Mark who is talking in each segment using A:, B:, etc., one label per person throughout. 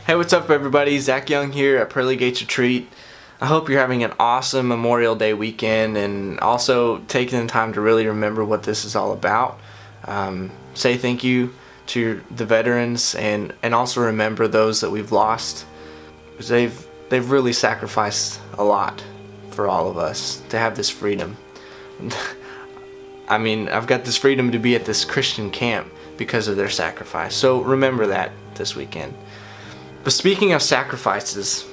A: Hey, what's up everybody? Zach Young here at Pearly Gates Retreat. I hope you're having an awesome Memorial Day weekend and also taking the time to really remember what this is all about. Say thank you to the veterans and also remember those that we've lost, because they've really sacrificed a lot for all of us to have this freedom. I mean, I've got this freedom to be at this Christian camp because of their sacrifice. So remember that this weekend. But speaking of sacrifices,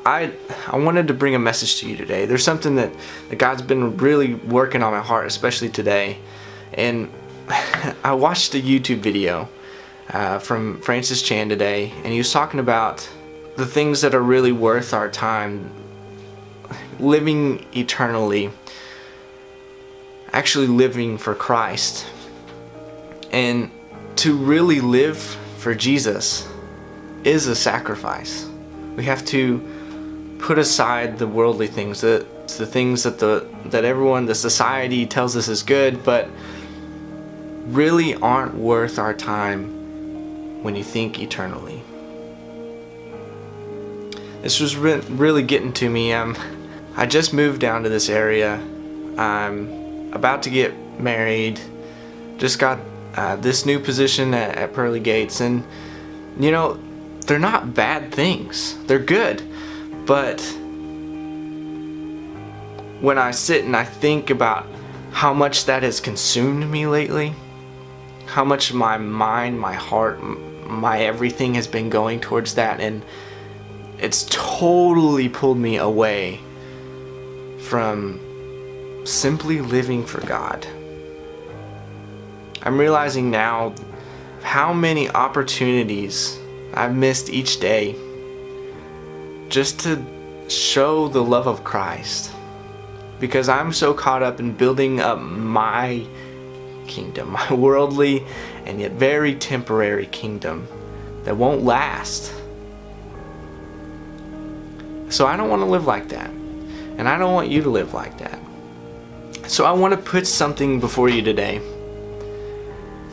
A: I wanted to bring a message to you today. There's something that God's been really working on my heart, especially today. And I watched a YouTube video from Francis Chan today, and he was talking about the things that are really worth our time, living eternally, actually living for Christ. And to really live for Jesus is a sacrifice. We have to put aside the worldly things, the things that everyone, the society tells us is good, but really aren't worth our time when you think eternally. This was really getting to me. I just moved down to this area. I'm about to get married. Just got this new position at Pearly Gates, and you know, they're not bad things. They're good. But when I sit and I think about how much that has consumed me lately, how much my mind, my heart, my everything has been going towards that, and it's totally pulled me away from simply living for God. I'm realizing now how many opportunities I've missed each day just to show the love of Christ, because I'm so caught up in building up my kingdom, my worldly and yet very temporary kingdom that won't last. So I don't want to live like that, and I don't want you to live like that. So I want to put something before you today.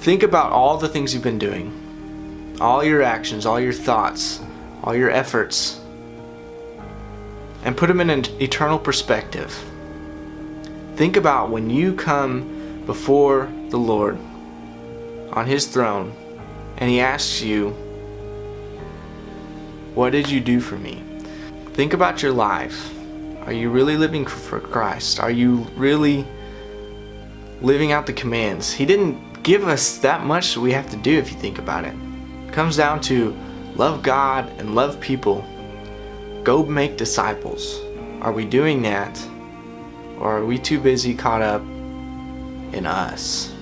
A: Think about all the things you've been doing, all your actions, all your thoughts, all your efforts, and put them in an eternal perspective. Think about when you come before the Lord on His throne and He asks you, "What did you do for me?" Think about your life. Are you really living for Christ? Are you really living out the commands? He didn't give us that much we have to do if you think about it. It comes down to love God and love people. Go make disciples. Are we doing that? Or are we too busy caught up in us?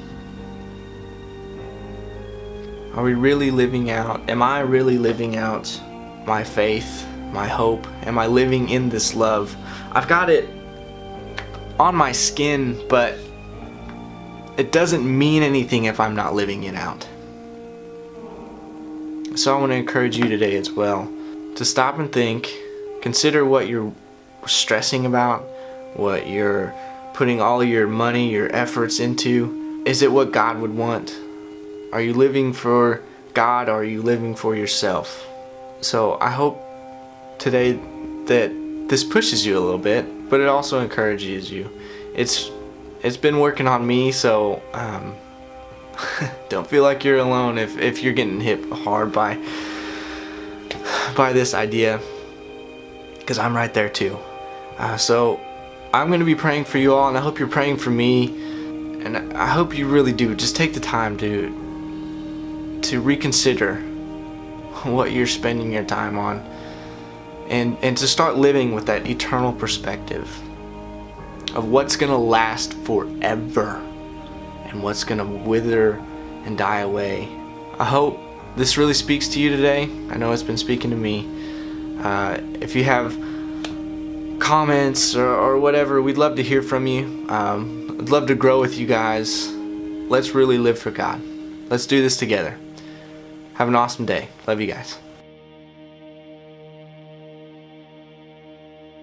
A: Are we really living out? Am I really living out my faith, my hope? Am I living in this love? I've got it on my skin, but it doesn't mean anything if I'm not living it out. So I want to encourage you today as well to stop and think, consider what you're stressing about, what you're putting all your money, your efforts into. Is it what God would want? Are you living for God, or are you living for yourself? So I hope today that this pushes you a little bit, but it also encourages you. It's been working on me, so don't feel like you're alone if you're getting hit hard by this idea, because I'm right there too. So I'm going to be praying for you all, and I hope you're praying for me, and I hope you really do just take the time to reconsider what you're spending your time on, and to start living with that eternal perspective of what's going to last forever and what's going to wither and die away. I hope this really speaks to you today. I know it's been speaking to me. If you have comments or whatever, we'd love to hear from you. I'd love to grow with you guys. Let's really live for God. Let's do this together. Have an awesome day. Love you guys.